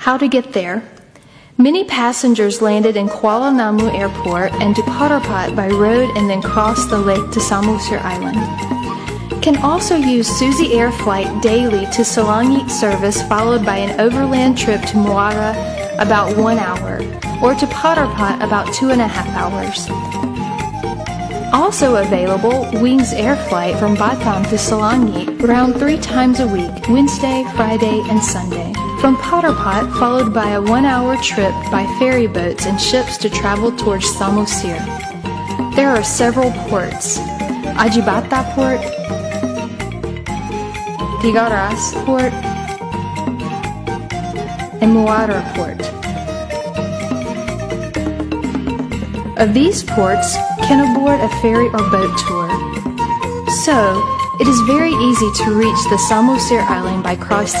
How to get there. Many passengers landed in Kuala Namu Airport and departed by road and then crossed the lake to Samosir Island. Can also use Suzy Air flight daily to Selangit service followed by an overland trip to Muara about 1 hour or to Potterpot about 2.5 hours. Also available, Wings Air flight from Batam to Selangit around 3 times a week, Wednesday, Friday, and Sunday. From Potterpot, followed by a 1-hour trip by ferry boats and ships to travel towards Samosir. There are several ports: Ajibata Port, Tigaras Port, and Muara Port. Of these ports, can aboard a ferry or boat tour. So, it is very easy to reach the Samosir Island by crossing